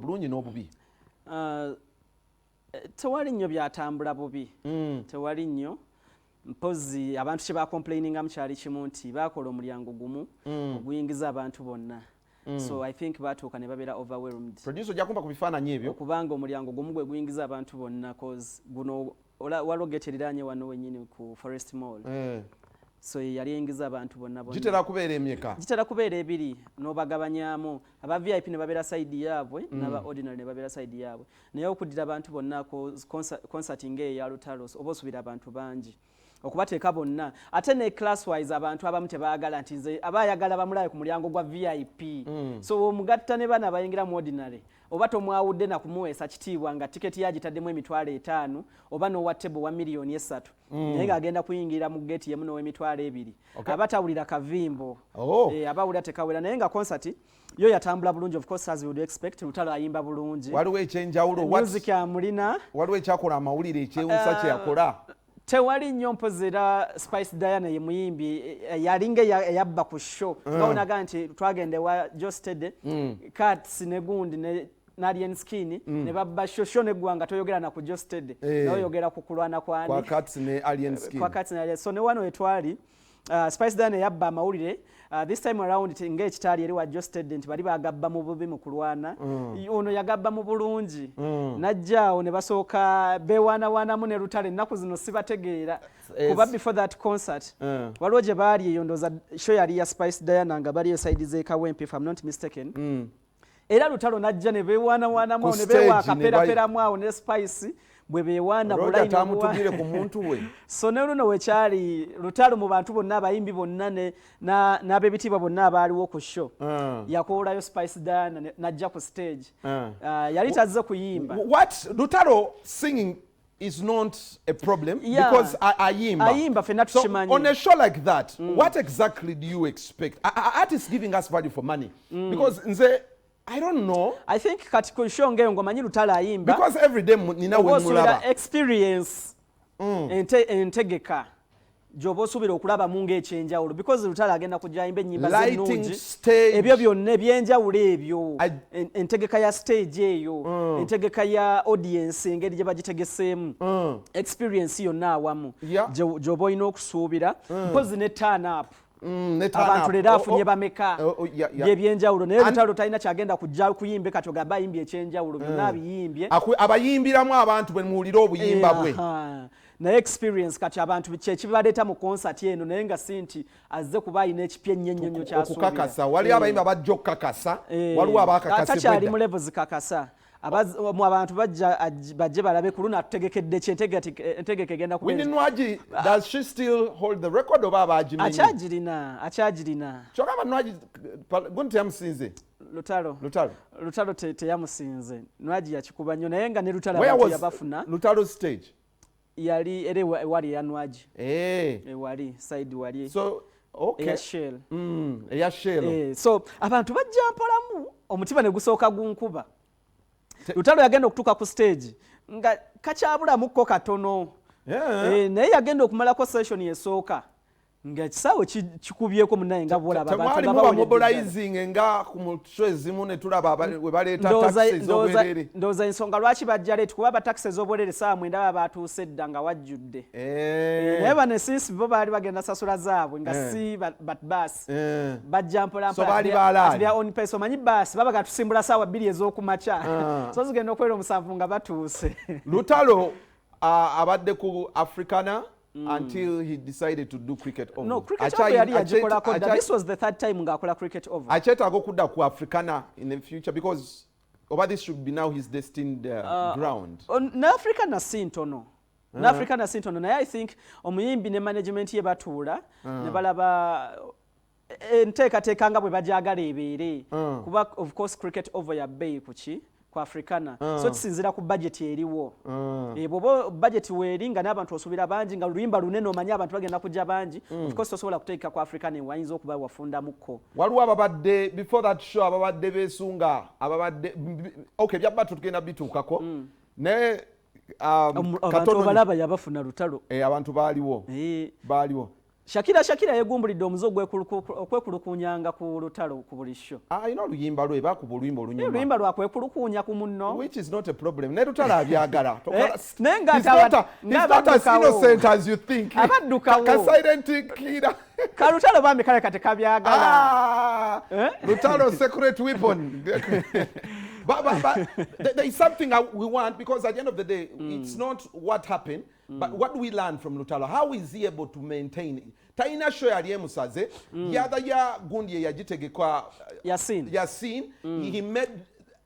bulungi n'obubi? Tewali nnyo byatambula bubi. Tewali nnyo. Mpozi abantu kye bacomplaininga mu kyali kimu nti bakola omulyango gumu oguyingiza abantu bonna. So I think batuuka ne babeera overwhelmed. Producer ojja kumpa ku bifaananyi ebyo? Okubanga omulyango gumu gwe guyingiza abantu bonna cause guno walogeteriranye wano wennyini ku Forest Mall. So yali yingiza abantu bonna bonna. Gitera kubeera emyeka? Gitera kubeera ebiri n'obagabanyamu. Aba VIP ne babeera side yaabwe n'aba ordinary ne babeera side yaabwe. Naye okuddira abantu bonna concert ng'eya Lutalo oba osubira abantu bangi. Okubateeka bonna ate ne class wise abantu abamu tebaagala nti nze abayagala bamulabe ku mulyango gwa VIP. So omugatta ne bana bayingira mu ordinary oba tomwawudde na kumuweesa kitiibwa nga tiketi yagitaddemu emitwalo 5 oba n'owa table wa miliyoni 3 naye ng'agenda kuyingira mu gate yemu n'ow'emitwalo 2 abatawulira kavimbo abawulira tekawera naye nga concert yo yatambula bulungi of course as we would expect. Lutalo ayimba bulungi. Waliwo ekyenjawulo music amulina. Waliwo ekyakola amawulire ekyewusa kye yakola. Tewali nnyo mpozera Spice Diana ye muyimbi yalinga yabba ku show baonaga nti twagende wa Jostede Cats ne Gundi ne Narian Skin ne babba show ne gwanga toyogera na ku Jostede nayo yogera ku kulwana kwani kwa Cats ne Alien Skin kwa Cats ne so ne wano etwali Spice Diana yabba amawulire this time around ng'ekitali eri wa Jostede nti bali bagabba mu bubi mu kulwana ono yagabba mu bulungi najjaawo ne basooka bewaanawaanamu ne Lutalo ennaku zino sibategeera kuba before that concert waliwo gye baali eyo ndooza show yali ya Spice Diana nga bali eside z'ekawempe if I'm not mistaken era Lutalo najja ne bewaanawaanamu ne bewaakaperaperamu awo ne Spice bwe beewaana bulayini tamutugire ku muntu we so ne luno wekyali Lutalo mu bantu bonna abayimbi bonna n'ab'ebitiibwa bonna abaaliwo ku show yakoolayo Spice Diana najja ku stage yali tazze kuyimba. What Lutalo singing is not a problem because ayimba fenna tukimanyi. So on a show like that what exactly do you expect? Artists giving us value for money because nze I don't know. I think kati ku show ngeyo ngomanyi Lutalo ayimba because every day nina we mulaba experience entegeka jobo subira okulaba munga ekyenjawulo because Lutalo agenda kujja ayimba ennyimba z'ennungi ebyo byonna ebyenjawulo ebyo entegeka ya stage eyo entegeka ya audience engeri gye bagitegeseemu experience yonna awamu jobo olina okusuubira because ne turn up abantu leero afunye bameka byebyenjawulo naye Lutalo talina kyagenda kujja kuyimbe kati ogamba ayimbye ekyenjawulo byonna abiyimbye abayimbiramu abantu bwe muwulira obuyimba bwe naye experience kati abantu kyekibaleeta mu concert eno naye nga si nti azze kuba ayina ekipya ennyo kyasuubira okukakasa wali abayimba bajja okukakasa waliwo abakakasibwa takyali mu level zikakasa abantu bajje balabe ku luno atutegekedde entegeka egenda Winnie Nwagi, does she still hold the record oba abagimenye? akyagirina kyokamba Nwagi gunti yamusinze Lutalo teyamusinze Nwagi yakikuba nnyo naye nga ne Lutalo abantu yabafuna Lutalo stage yali ere wali ya Nwagi wali side wali so okay eya shell so abantu bajja mpolamu omutima ne gusooka gunkuba Lutalo yagenda okutuuka ku stage nga kakyabulamuko katono naye yagenda okumalako session yesooka nga ekisaawe kikubyeko munaye nga bolaba abantu nga mobilizing nga ku musho ezimu ne tulaba we baleeta taxes z'obwerere ndowooza ensonga lwaki bajja leeti kuba bataxes z'obwerere saa mwenda baba batuuse dda nga wajjudde naye bano sinsi bo baali bagenda sasula zaabwe nga si baasi bajja mpolampola on pace omanyi baasi baba gatusimbula saawa 2 ez'okumakya so zigenda okwera 7 nga batuuse. Lutalo abadde ku Africana until he decided to do cricket over. No, cricket over yali yagikola kodda. This was the 3rd time ng'akola cricket over. Akyetaaga okudda ku Africana in the future because over this should be now his destined ground. Na Africana si ntono. Na Africana si ntono. Naye I think omuyimbi ne management ye batuula ne balaba enteekateeka nga bwe bajagala ebeere kuba of course cricket over ya bbeeyi kuki ku Africana so kisinzira ku budget eriwo bwoba budget weeri nga n'abantu osuubira bangi nga luyimba lunene omanyi abantu bagenda kujja bangi of course osobola kuteeka ku Africana wayinza okuba wafundamukko waliwo ababadde before that show ababadde beesunga ababadde okay byabatu tugenda bituukako naye abantu balaba yabafuna Lutalo abantu baaliwo Shakira yegumbulidde omuze okwekulukunyanga ku Lutalo ku buli show. Ayina oluyimba lwe bakuba oluyimba olunyuma. Oluyimba lwakwekulukunya ku munno. Which is not a problem. Ne Lutalo abyagala. He's not as innocent as you think. Abaddukawo. Ka silent killer. Ka Lutalo bambi kale kati kabyagala. Lutalo secret weapon. But there is something we want, because at the end of the day, it's not what happened, but what do we learn from Lutalo? How is he able to maintain it? Taina show yali emusaze, yada ya gundi yajitegekwa Yasin. He made